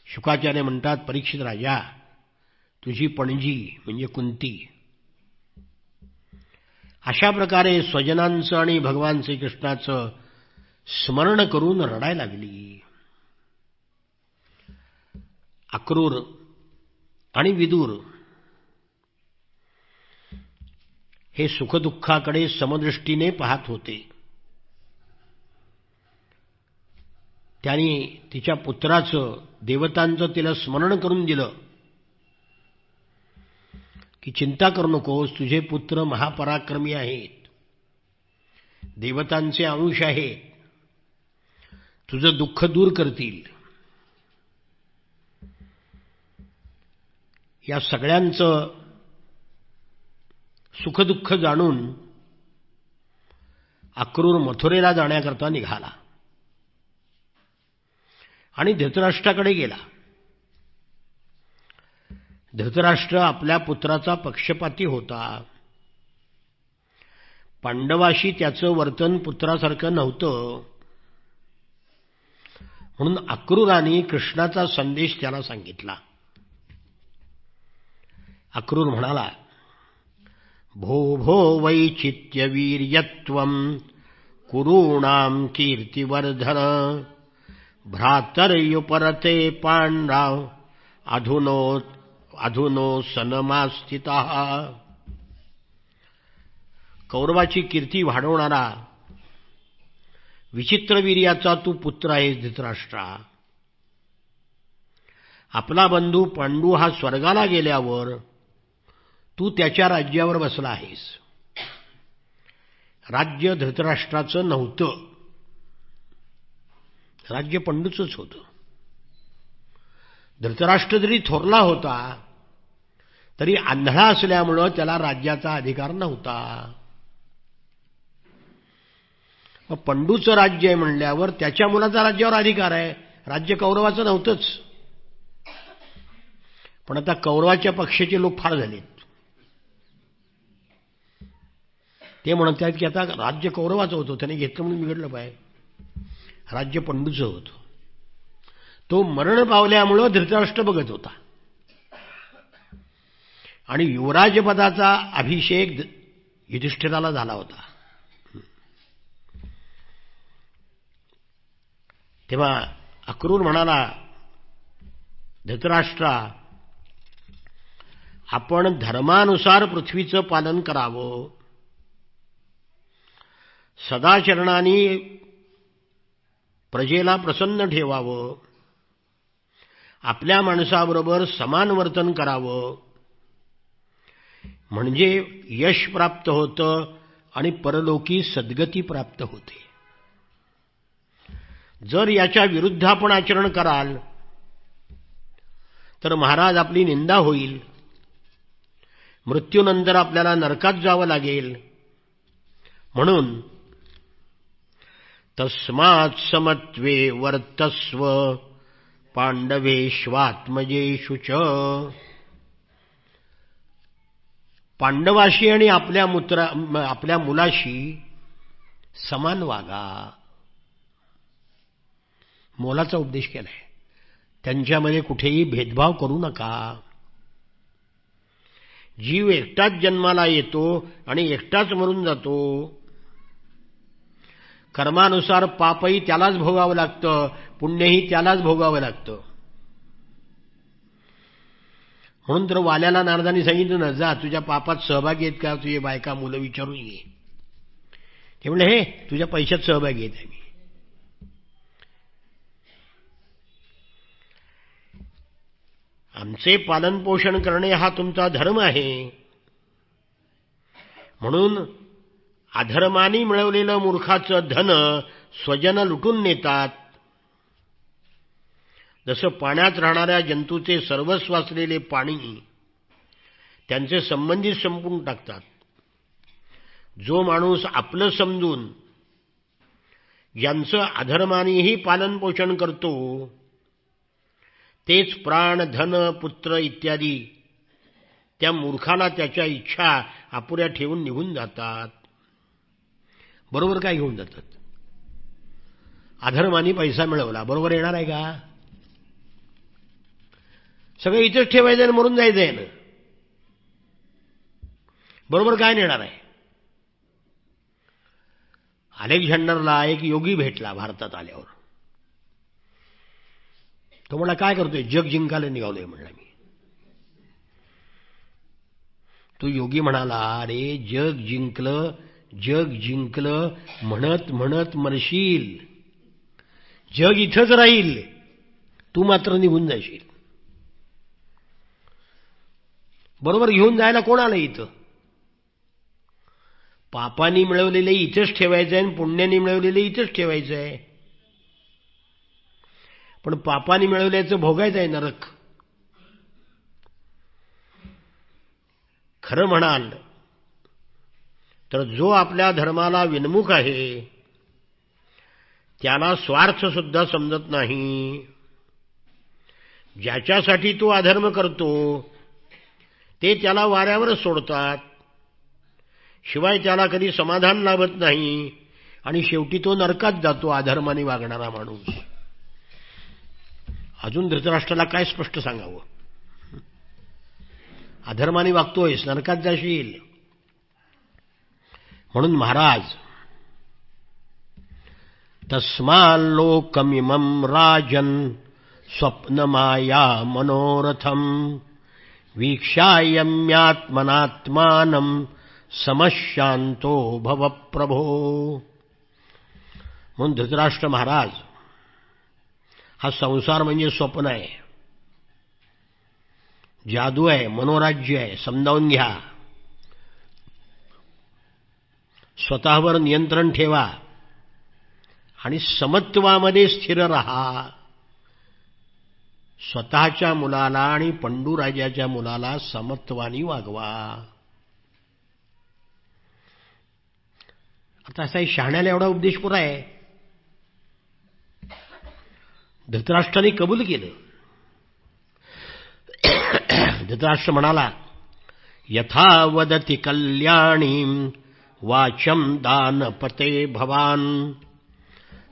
Speaker 1: शुकाचार्य म्हणतात, परीक्षित राजा, तुझी पणजी म्हणजे कुंती अशा प्रकारे स्वजनांचं आणि भगवान श्रीकृष्णाचं स्मरण करून रडायला लागली. अक्रूर आणि विदूर हे सुखदुःखाकडे समदृष्टीने पाहत होते. त्यांनी तिच्या पुत्राचं, देवतांचं तिला स्मरण करून दिलं की चिंता करू नकोस, तुझे पुत्र महापराक्रमी आहेत, देवतांचे अंश आहेत, तुझं दुःख दूर करतील. या सगळ्यांचं सुखदुःख जाणून अक्रूर मथुरेला जाण्याकरता निघाला आणि धृतराष्ट्राकडे गेला. धृतराष्ट्र आपल्या पुत्राचा पक्षपाती होता. पांडवाशी त्याचं वर्तन पुत्रासारखं नव्हतं. म्हणून अक्रूराने कृष्णाचा संदेश त्याला सांगितला. अक्रूर म्हणाला, भो भो वैचित्यवीर्यत्वं कुरूणां कीर्तिवर्धन भ्रातर्युपरते पांडव अधुनो सनमास्थितः. कौरवाची कीर्ती वाढवणारा विचित्रवीर्याचा तू पुत्र आहेस धृतराष्ट्रा. आपला बंधू पांडू हा स्वर्गाला गेल्यावर तू त्याच्या राज्यावर बसला आहेस. राज्य धृतराष्ट्राचं नव्हतं, राज्य पंडूचंच होतं. धृतराष्ट्र जरी थोरला होता तरी आंधळा असल्यामुळं त्याला राज्याचा अधिकार नव्हता. मग पंडूचं राज्य आहे म्हणल्यावर त्याच्या मुलाचा राज्यावर अधिकार आहे. राज्य कौरवाचं नव्हतंच. पण आता कौरवाच्या पक्षाचे लोक फार झालेत. ते म्हणत आहेत की आता राज्य कौरवाचं होतं, त्याने घेतलं म्हणून बिघडलं पाहिजे. राज्य पंडूचं होतं. तो मरण पावल्यामुळं धृतराष्ट्र बघत होता आणि युवराजपदाचा अभिषेक युधिष्ठिराला झाला होता. तेव्हा अक्रूर म्हणाला, धृतराष्ट्रा, आपण धर्मानुसार पृथ्वीचं पालन करावं, सदाचरणाने प्रजेला प्रसन्न ठेवावं आपल्या माणसाबरोबर समान वर्तन करावं, म्हणजे यश प्राप्त होतं आणि परलोकी सद्गती प्राप्त होते. जर याच्या विरुद्ध आपण आचरण कराल तर महाराज आपली निंदा होईल, मृत्यूनंतर आपल्याला नरकात जावं लागेल. म्हणून तस्मात् समत्वे वर्तस्व पांडवेष्वात्मजेषु च. पांडवाशी आणि आपल्या मुलाशी समान वागा. मोलाचा उपदेश केलाय. त्यांच्यामध्ये कुठेही भेदभाव करू नका. जीव एकटाच जन्माला येतो आणि एकटाच मरून जातो. कर्मानुसार पापही त्यालाच भोगावं लागतं, पुण्यही त्यालाच भोगावं लागतं. म्हणून तर वाल्याला नारदांनी सांगितलं ना, जा तुझ्या पापात सहभागी आहेत का तुझे बायका मुलं विचारून ये. ते म्हणले, हे तुझ्या पैशात सहभागी आहेत आम्ही. आमचे पालनपोषण करणे हा तुमचा धर्म आहे. म्हणून अधर्मानी मिळवलेलं मूर्खाचं धन स्वजन लुटून नेतात. जसं पाण्यात राहणाऱ्या जंतूचे सर्वस्व असलेले पाणी त्यांचे संबंधित संपून टाकतात. जो माणूस आपलं समजून ज्यांचं अधर्मानेही पालनपोषण करतो, तेच प्राण, धन, पुत्र इत्यादी त्या मूर्खाला त्याच्या इच्छा अपुऱ्या ठेवून निघून जातात. बरोबर काय घेऊन जातात? अधर्माने पैसा मिळवला, बरोबर येणार आहे का? सगळं इथंच ठेवायचं आणि मरून जायचं आहे ना. बरोबर काय नेणार आहे? अलेक्झांडरला एक योगी भेटला भारतात आल्यावर. तो म्हणला, काय करतोय? जग जिंकायला निघालोय म्हणला मी. तो योगी म्हणाला, अरे जग जिंकलं म्हणत म्हणत मरशील. जग इथंच राहील, तू मात्र निघून जाशील. बरोबर घेऊन जायला कोण आलं इथं? पापानी मिळवलेले इथंच ठेवायचं आहे आणि पुण्याने मिळवलेले इथंच ठेवायचं आहे. पण पापानी मिळवल्याचं भोगायचं आहे नरक. खरं म्हणाल तर जो आपल्या धर्माला विनमुख आहे त्याला स्वार्थ सुद्धा समजत नाही. ज्याच्यासाठी तो अधर्म करतो ते त्याला वाऱ्यावरच सोडतात. शिवाय त्याला कधी समाधान लाभत नाही आणि शेवटी तो नरकात जातो अधर्माने वागणारा माणूस. अजून धृतराष्ट्राला काय स्पष्ट सांगावं? अधर्माने वागतोयस, नरकात जाशील. म्हणून महाराज, तस्माल्लोकमिमं राजन् स्वप्नमाया मनोरथम वीक्षायम्यात्मनात्मानं समशांतो भव प्रभो. म्हणून धृतराष्ट्र महाराज, हा संसार म्हणजे स्वप्न आहे, जादू आहे, मनोराज्य आहे. समजावून घ्या. स्वतःवर नियंत्रण ठेवा आणि समत्वामध्ये स्थिर रहा. स्वतःच्या मुलाला आणि पंडूराजाच्या मुलाला समत्वानी वागवा. आता असा शहाण्याला एवढा उपदेश पुरा आहे. धृतराष्ट्राने कबूल केलं. धृतराष्ट्र म्हणाला, यथा वदति कल्याणीं वाचं दानपते भवान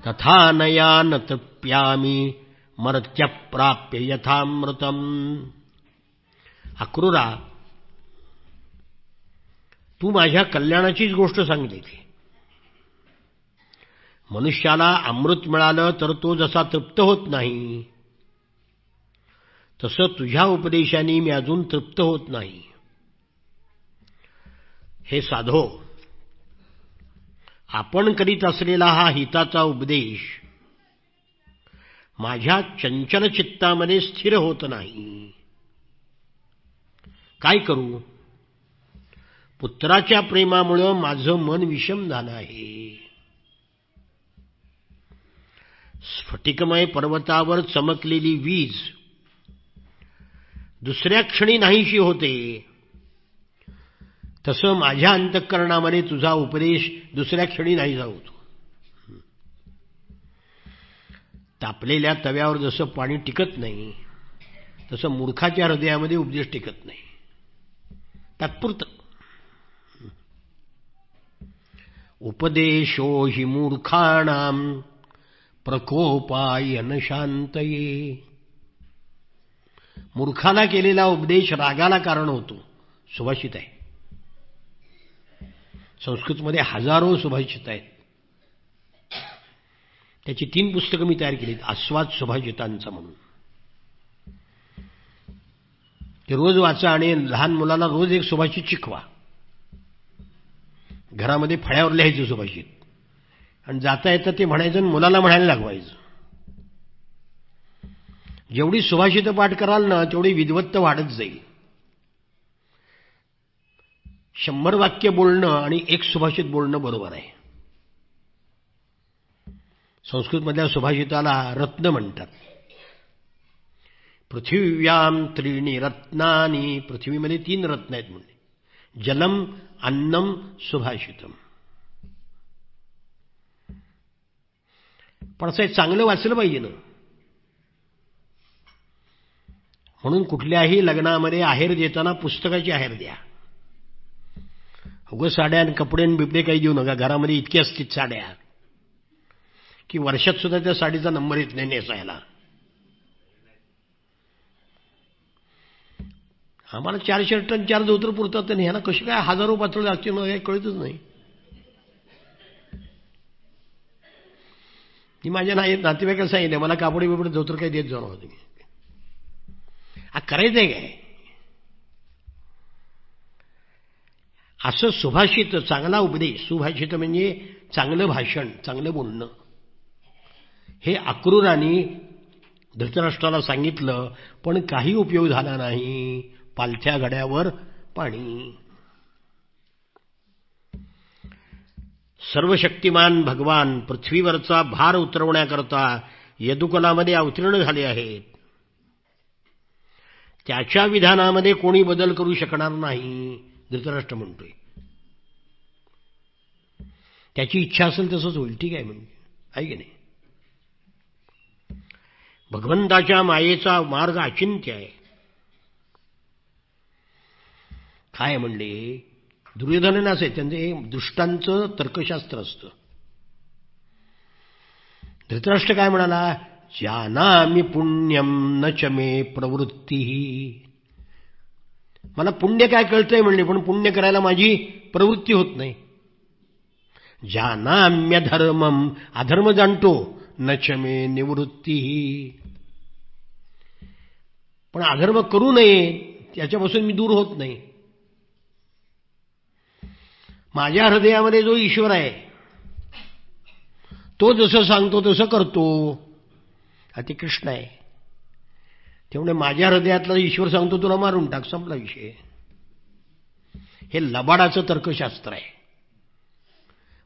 Speaker 1: तथा नया न तृप्यामि मर्त्य प्राप्य यथामृतम. अक्रूरा, तू माझ्या कल्याणाचीच गोष्ट सांगितली. मनुष्याला अमृत मिळालं तर तो जसा तृप्त होत नाही, तसं तुझ्या उपदेशाने मी अजून तृप्त होत नाही. हे साधो, आपण करीत असलेला हा हिताचा उपदेश माझ्या चंचल चित्तामध्ये स्थिर होत नाही. काय करू? पुत्राच्या प्रेमामुळं माझं मन विषम झालं आहे. स्फटिकमय पर्वतावर चमकलेली वीज दुसऱ्या क्षणी नाहीशी होते, तसं माझ्या अंतःकरणामध्ये तुझा उपदेश दुसऱ्या क्षणी नाहीसा होतो. तापलेल्या तव्यावर जसं पाणी टिकत नाही, तसं मूर्खाच्या हृदयामध्ये उपदेश टिकत नाही. तात्पुरतं. उपदेशो हि मूर्खाणाम प्रकोपाय न शांतये. मूर्खाला केलेला उपदेश रागाला कारण होतो. सुभाषित आहे. संस्कृतमध्ये हजारो सुभाषित आहेत. त्याची 3 पुस्तकं मी तयार केलीत, आस्वाद सुभाषितांचा म्हणून. ते रोज वाचा आणि लहान मुलाला रोज एक सुभाषित शिकवा. घरामध्ये फळ्यावर लिहायचं सुभाषित आणि जाता येतं ते म्हणायचं आणि मुलाला म्हणायला लागवायचं. जेवढी सुभाषित पाठ कराल ना तेवढी विद्वत्ता वाढत जाईल. 100 वाक्य बोलणं आणि 1 सुभाषित बोलणं बरोबर आहे. संस्कृतमधल्या सुभाषिताला रत्न म्हणतात. पृथिव्याम त्रीणी रत्नानी. पृथ्वीमध्ये 3 रत्न आहेत म्हणजे जलम, अन्नम, सुभाषितम. पण असं चांगलं वाचलं पाहिजे ना. म्हणून कुठल्याही लग्नामध्ये आहेर देताना पुस्तकाची आहेर द्या. उगाच साड्या आणि कपडे आणि बिपडे काही देऊ नका. घरामध्ये इतकी असतील साड्या की वर्षात सुद्धा त्या साडीचा नंबर येत नाही नेसायला. आम्हाला 4 शर्ट आणि 4 धोतर पुरतात आणि ह्याला कशी काय हजारो पातळ लागतील मला काही कळतच नाही. मी माझ्या नातेवाईकाला सांगितलं मला कापडी बिपडे धोतर काही देत जाऊ नका तुम्ही. करायचंय काय? असं सुभाषित चांगला उपदेश. सुभाषित म्हणजे चांगलं भाषण, चांगलं बोलणं. हे अक्रूराने धृतराष्ट्राला सांगितलं पण काही उपयोग झाला नाही. पालथ्या घड्यावर पाणी. सर्वशक्तिमान भगवान पृथ्वीवरचा भार उतरवण्याकरता यदुकुलामध्ये अवतीर्ण झाले आहेत. त्याच्या विधानामध्ये कोणी बदल करू शकणार नाही धृतराष्ट्र म्हणतोय. त्याची इच्छा असेल तसंच होईल. ठीक आहे म्हणजे आहे की नाही. भगवंताच्या मायेचा मार्ग अचिंत्य आहे. काय म्हणले दुर्योधनाचे त्यांचे दुष्टांचं तर्कशास्त्र असतं. धृतराष्ट्र काय म्हणाला? जानामि पुण्यम न च मे प्रवृत्ती. मला पुण्य काय कळतंय म्हणले पण पुण्य करायला माझी प्रवृत्ती होत नाही. जानाम्यधर्मम. अधर्म जाणतो. न च मे निवृत्ती. पण अधर्म करू नये त्याच्यापासून मी दूर होत नाही. माझ्या हृदयामध्ये जो ईश्वर आहे तो जसं सांगतो तसं करतो. ते कृष्ण आहे. त्यामुळे माझ्या हृदयातला ईश्वर सांगतो तुला मारून टाक, संपला विषय. हे लबाडाचं तर्कशास्त्र आहे.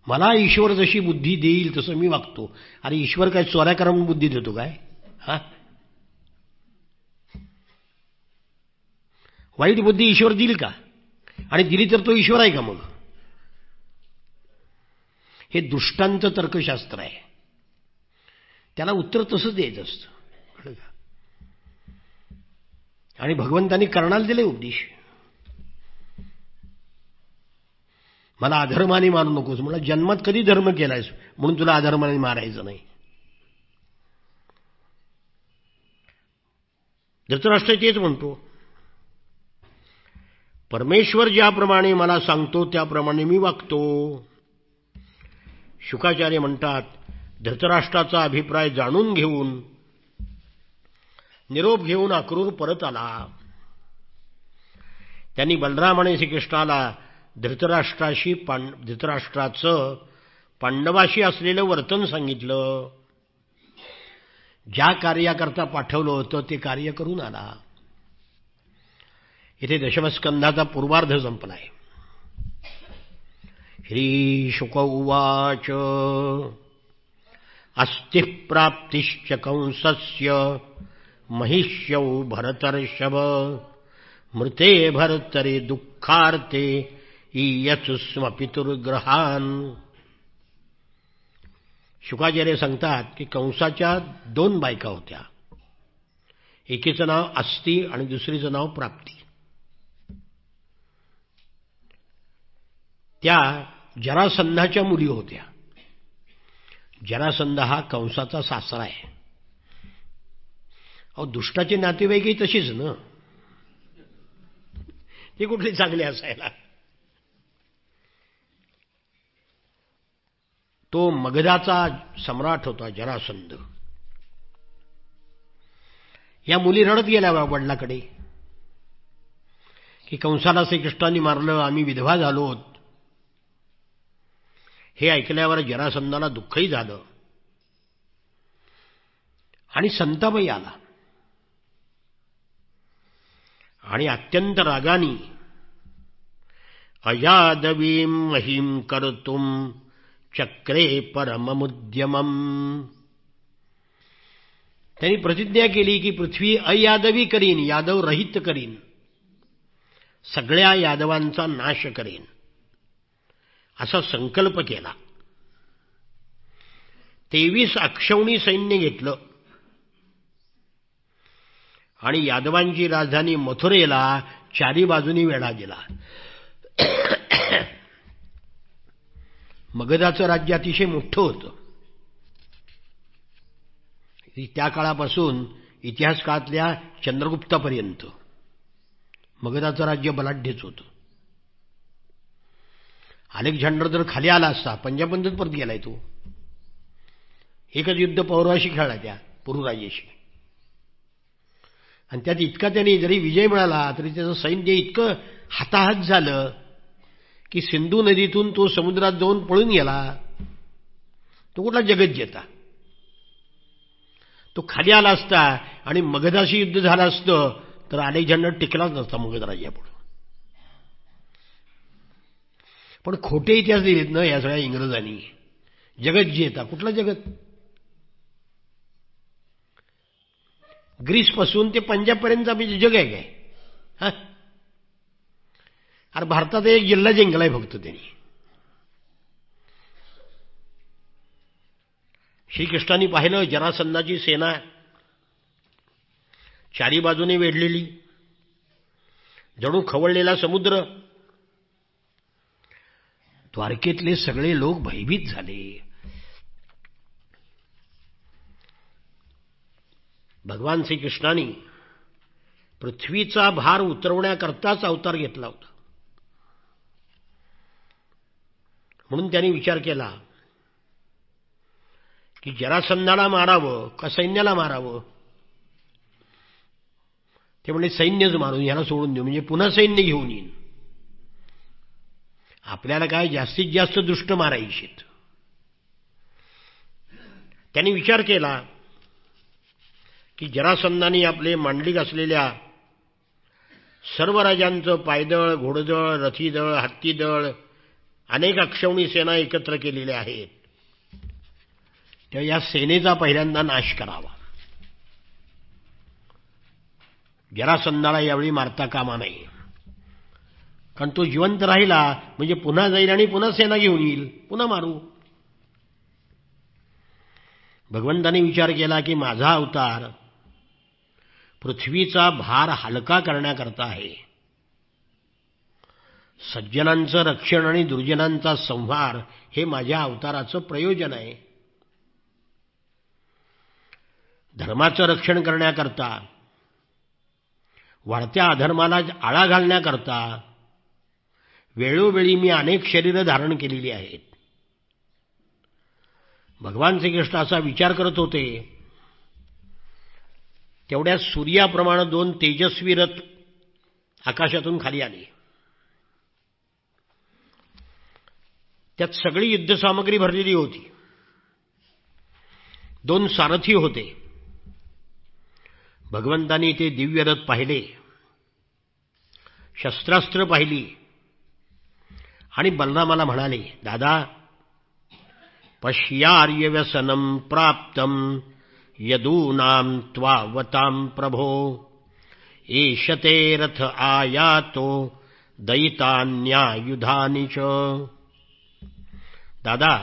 Speaker 1: मला ईश्वर जशी बुद्धी देईल तसं मी वागतो. अरे ईश्वर काय चोऱ्या करा म्हणून बुद्धी देतो काय? वाईट बुद्धी ईश्वर देईल का? आणि दिली तर तो ईश्वर आहे का मग? हे दुष्टांचं तर्कशास्त्र आहे. त्याला उत्तर तसंच द्यायचं असतं. आणि भगवंतांनी कर्णाला दिले उपदेश. मला अधर्माने मारू नकोस. मला जन्मात कधी धर्म केलायस म्हणून तुला अधर्माने मारायचं नाही. धृतराष्ट्र तेच म्हणतो. परमेश्वर ज्याप्रमाणे मला सांगतो त्याप्रमाणे मी वागतो. शुकाचार्य म्हणतात धृतराष्ट्राचा अभिप्राय जाणून घेऊन निरोप घेऊन अक्रूर परत आला. त्यांनी बलराम आणि श्रीकृष्णाला धृतराष्ट्राचं पांडवाशी असलेलं वर्तन सांगितलं. ज्या कार्याकरता पाठवलं होतं ते कार्य करून आला. इथे दशमस्कंधाचा पूर्वार्ध संपलाय. श्री शुक उवाच अस्ति प्राप्तिश्च कंसस्य महिष्यौ भरतर्षभ मृते भर्तरे दुःखार्ते ईयत्सु स्म पितुर्ग्रहान्. शुकाचार्य सांगतात की कंसाच्या 2 बायका होत्या. एकीचं नाव अस्ती आणि दुसरीचं नाव प्राप्ती. त्या जरासंधाच्या मुली होत्या. जरासंध हा कंसाचा सासरा आहे. अहो, दुष्टाचे नातेवाईकही तशीच ना, ते कुठले चांगले असायला. तो मगधाचा सम्राट होता जरासंध. या मुली रडत गेल्या वडिलाकडे की कंसाला श्रीकृष्णांनी मारलं, आम्ही विधवा झालोत. हे ऐकल्यावर जरासंधाला दुःखही झालं आणि संतापही आला आणि अत्यंत रागाने अयादवीं महीम कर्तुम चक्रे परममुद्यमम. त्यांनी प्रतिज्ञा केली की पृथ्वी अयादवी करीन, यादव रहित करीन, सगळ्या यादवांचा नाश करेन, असा संकल्प केला. 23 अक्षौणी सैन्य घेतलं आणि यादवांची राजधानी मथुरेला 4 बाजूनी वेढा दिला. मगधाचं राज्य अतिशय मोठं होतं. त्या काळापासून इतिहास काळातल्या चंद्रगुप्तापर्यंत मगधाचं राज्य बलाढ्यच होतं. अलेक्झांडर जर खाली आला असता, पंजाबमध्येच परत गेलाय तो. एकच युद्ध पौरवाशी खेळला त्या पुरुराजेशी, आणि त्यात इतका त्याने जरी विजय मिळाला तरी त्याचं सैन्य इतकं हाताहात झालं की सिंधू नदीतून तो समुद्रात जाऊन पळून गेला. तो कुठला जगज्जेता. तो खाली आला असता आणि मगधाशी युद्ध झालं असतं तर अलेक्झांडर टिकलाच नसता मगध राज्यापुढे. पण खोटे इतिहास दिलेत ना या सगळ्या इंग्रजांनी. जगज्जेता कुठला जगत. ग्रीसपासून ते पंजाबपर्यंत आम्ही जग आहे काय. हा, अरे भारतात एक जिल्हा जिंकलाय फक्त त्यांनी. श्रीकृष्णांनी पाहिलं जरासंधाची सेना 4 बाजूने वेढलेली, जणू खवळलेला समुद्र. द्वारकेतले सगळे लोक भयभीत झाले. भगवान श्रीकृष्णांनी पृथ्वीचा भार उतरवण्याकरताच अवतार घेतला होता. म्हणून त्यांनी विचार केला की जरासंधाला मारावं का सैन्याला मारावं. ते म्हणजे सैन्यच मारून याला सोडून देऊ, म्हणजे पुन्हा सैन्य घेऊन येईन. आपल्याला काय जास्तीत जास्त दुष्ट मारायचेत. त्यांनी विचार केला की जरासंधाने आपले मांडलिक असलेल्या सर्व राजांचं पायदळ, घोडदळ, रथीदळ, हत्तीदळ, अनेक अक्षौणी सेना एकत्र केलेल्या आहेत. तेव्हा या सेनेचा पहिल्यांदा नाश करावा. जरासंधाला यावेळी मारता कामा नये, कारण तो जिवंत राहिला म्हणजे पुन्हा जाईल आणि पुन्हा सेना घेऊन येईल, पुन्हा मारू. भगवंताने विचार केला की माझा अवतार पृथ्वीचा भार हलका करण्याकरता आहे. सज्जनांचं रक्षण आणि दुर्जनांचा संहार हे माझ्या अवताराचं प्रयोजन आहे. धर्माचं रक्षण करण्याकरता, वाढत्या अधर्माला आळा घालण्याकरता वेळोवेळी मी अनेक शरीरं धारण केलेली आहेत. भगवान श्रीकृष्ण असा विचार करत होते तेवढ्या सूर्याप्रमाणे 2 तेजस्वी रथ आकाशातून खाली आले. त्यात सगळी युद्धसामग्री भरलेली होती. 2 सारथी होते. भगवंतानी ते दिव्य रथ पाहिले, शस्त्रास्त्र पाहिली आणि बलरामाला म्हणाले, दादा, पश्यार्य व्यसनम प्राप्तम यदूनाम त्वावताम प्रभो, एषते रथ आयातो दयितान्यायुधानि च. दादा,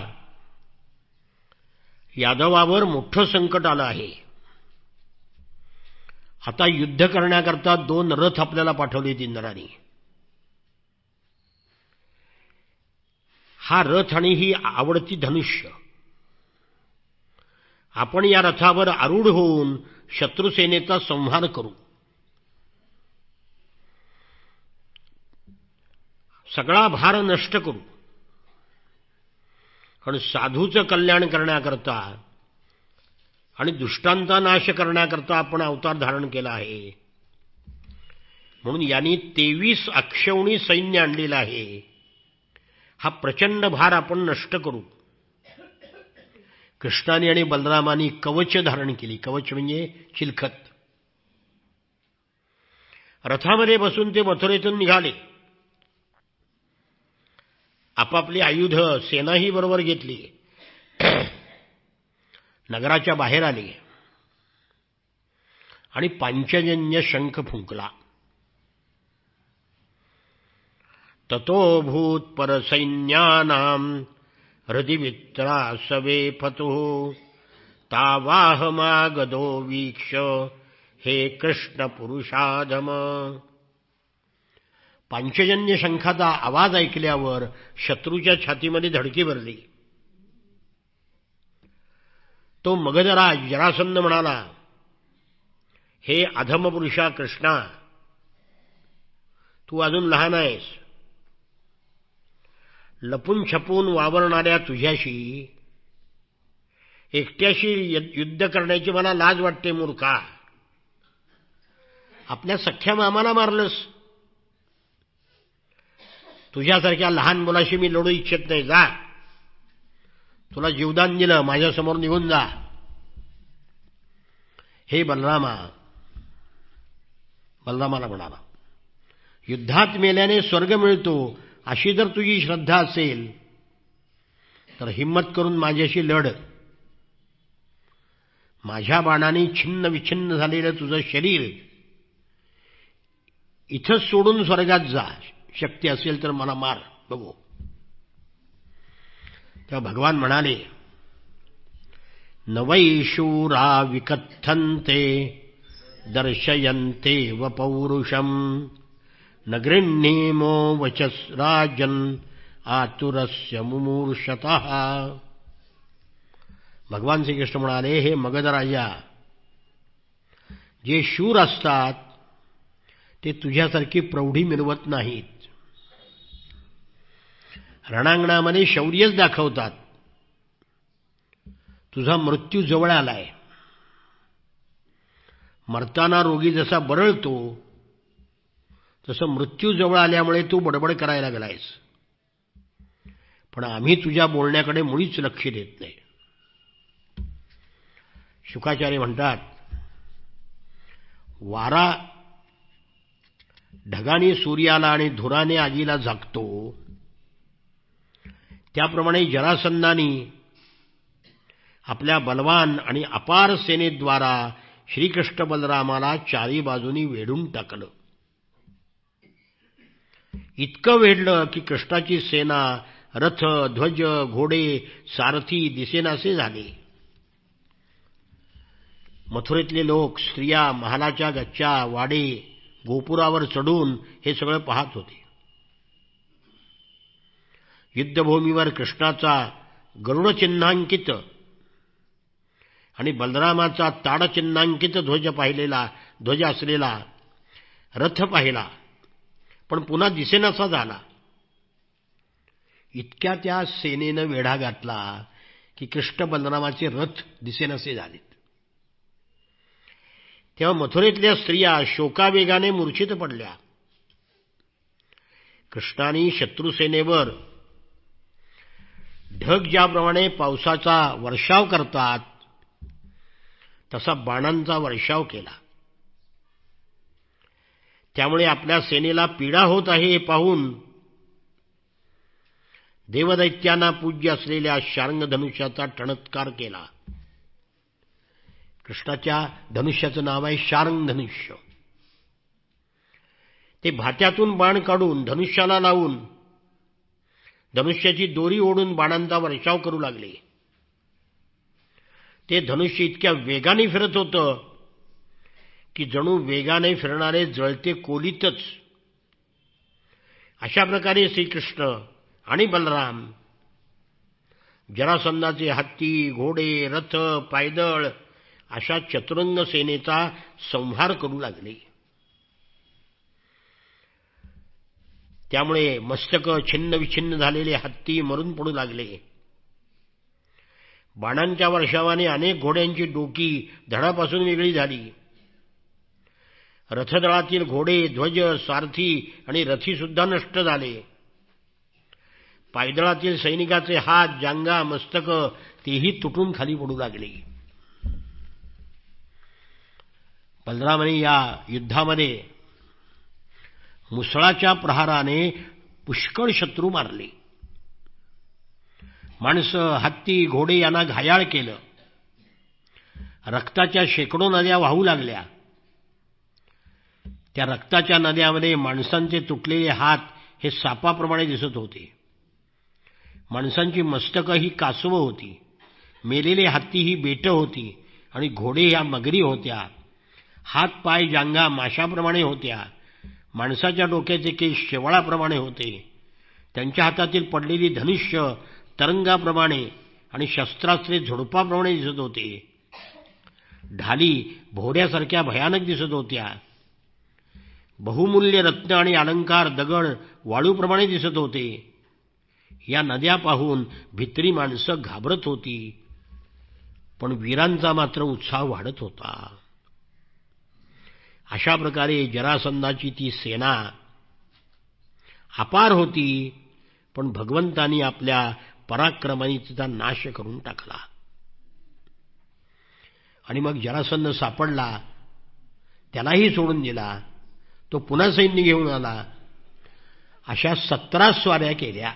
Speaker 1: यादवावर मोठं संकट आलं आहे. आता युद्ध करण्याकरता 2 रथ आपल्याला पाठवलेत इंद्राने. हा रथ आणि ही आवडती धनुष्य, आपण या रथावर आरूढ होऊन शत्रुसेनेचा संहार करू. सगळा भार नष्ट करू. कारण साधूचं कल्याण करण्याकरता आणि दुष्टांचा नाश करण्याकरता आपण अवतार धारण केला आहे. म्हणून यांनी 23 अक्षौणी सैन्य आणलेलं आहे. हा प्रचंड भार आपण नष्ट करू. कृष्णाने आणि बलरामानी कवच धारण केली. कवच म्हणजे चिलखत. रथामध्ये बसून ते मथुरेतून निघाले. आपापली आयुध सेनाही बरोबर घेतली. नगराच्या बाहेर आले आणि पांचजन्य शंख फुंकला. ततो भूत परसैन्यानां हृदि वित्रासवे फतुः, तावाहमागधो वीक्ष हे कृष्ण पुरुषाधम. पांचजन्य शंखाचा आवाज ऐकल्यावर शत्रूच्या छातीमध्ये धडकी भरली. तो मगधराज जरासंध म्हणाला, हे अधमपुरुषा कृष्णा, तू अजून लहान आहेस. लपून छपून वावरणाऱ्या तुझ्याशी एकट्याशी युद्ध करण्याची मला लाज वाटते. मूर्खा, आपल्या सख्या मामाला मारलंस. तुझ्यासारख्या लहान मुलाशी मी लढू इच्छित नाही. जा, तुला जीवदान दिलं, माझ्यासमोर निघून जा. हे बलरामाला म्हणाला, युद्धात मेल्याने स्वर्ग मिळतो अशी जर तुझी श्रद्धा असेल तर हिम्मत करून माझ्याशी लढ. माझ्या बाणाने छिन्न विछिन्न झालेलं तुझं शरीर इथंच सोडून स्वर्गात जा. शक्ती असेल तर मला मार, बघू. तेव्हा भगवान म्हणाले, न वै शूरा विकथन्ते दर्शयन्ते व पौरुषम, न गृह्णीमो वचस राजन् आतुरस्य मुमूर्षतः. भगवान श्रीकृष्ण म्हणाले, हे मगधराजा, जे शूर असतात ते तुझ्यासारखी प्रौढी मिरवत नाहीत. रणांगणामध्ये शौर्यच दाखवतात. तुझा मृत्यू जवळ आलाय. मरताना रोगी जसा बरळतो तसं मृत्यू जवळ आल्यामुळे तू बडबड करायला लागलायस. पण आम्ही तुझ्या बोलण्याकडे मुळीच लक्ष देत नाही. शुकाचार्य म्हणतात, वारा ढगाने सूर्याला आणि धुराने आगीला झाकतो, त्याप्रमाणे जरासंधानी आपल्या बलवान आणि अपार सेनेद्वारा श्रीकृष्ण बलरामाला चारी बाजूनी वेढून टाकलं. इतकं वेढलं की कृष्णाची सेना, रथ, ध्वज, घोडे, सारथी दिसेनासे झाले. मथुरेतले लोक, स्त्रिया महालाच्या गच्च्या, वाडे, गोपुरावर चढून हे सगळं पाहत होते. युद्धभूमीवर कृष्णाचा गरुडचिन्हांकित आणि बलरामाचा ताडचिन्हांकित ध्वज असलेला रथ पाहिला, पण पुन्हा दिसेनासा झाला. इतक्या त्या सेनेनं वेढा घातला की कृष्ण बलरामाचे रथ दिसेनासे झालेत. तेव्हा मथुरेतल्या स्त्रिया शोकावेगाने मूर्छित पडल्या. कृष्णाने शत्रुसेनेवर ढग ज्याप्रमाणे पावसाचा वर्षाव करतात तसा बाणांचा वर्षाव केला. त्यामुळे आपल्या सेनेला पीडा होत आहे हे पाहून देवदैत्यांना पूज्य असलेल्या शार्ंग धनुष्याचा टणत्कार केला. कृष्णाच्या धनुष्याचं नाव आहे शार्ंग धनुष्य. ते भात्यातून बाण काढून धनुष्याला लावून धनुष्याची दोरी ओढून बाणांचा वर्षाव करू लागले. ते धनुष्य इतक्या वेगाने फिरत होतं की जणू वेगाने फिरणारे जळते कोलीतच. अशा प्रकारे श्रीकृष्ण आणि बलराम जरासंधाचे हत्ती, घोडे, रथ, पायदळ अशा चतुरंग सेनेचा संहार करू लागले. त्यामुळे मस्तक छिन्न विछिन्न झालेले हत्ती मरून पडू लागले. बाणांच्या वर्षावाने अनेक घोड्यांची डोकी धडापासून वेगळी झाली. रथदळातील घोडे, ध्वज, सारथी आणि रथी सुद्धा नष्ट झाले. पायदळातील सैनिकाचे हात, जांघा, मस्तक तेही तुटून खाली पडू लागले. बलरामाने या युद्धामध्ये मुसळाच्या प्रहाराने पुष्कळ शत्रू मारले. माणसं, हत्ती, घोडे यांना घायाळ केलं. रक्ताच्या शेकडो नद्या वाहू लागल्या. त्या रक्ताच्या नद्यामध्ये माणसांचे तुटलेले हात हे सापाप्रमाणे दिसत होते. माणसांची मस्तकं ही कासवं होती. मेलेले हत्ती ही बेटं होती आणि घोडे ह्या मगरी होत्या. हात, पाय, जांघा माशाप्रमाणे होत्या. माणसाच्या डोक्याचे केस शेवाळाप्रमाणे होते. त्यांच्या हातातील पडलेली धनुष्य तरंगाप्रमाणे आणि शस्त्रास्त्रे झुडपाप्रमाणे दिसत होते. ढाली भोवऱ्यासारख्या भयानक दिसत होत्या. बहुमूल्य रत्न आणि अलंकार दगड वाळूप्रमाणे दिसत होते. या नद्या पाहून भित्री माणसं घाबरत होती, पण वीरांचा मात्र उत्साह वाढत होता. अशा प्रकारे जरासंधाची ती सेना अपार होती, पण भगवंतांनी आपल्या पराक्रमाने तिचा नाश करून टाकला. आणि मग जरासंध सापडला, त्यालाही सोडून दिला. तो पुन्हा सैन्य घेऊन आला. अशा 17 स्वाऱ्या केल्या.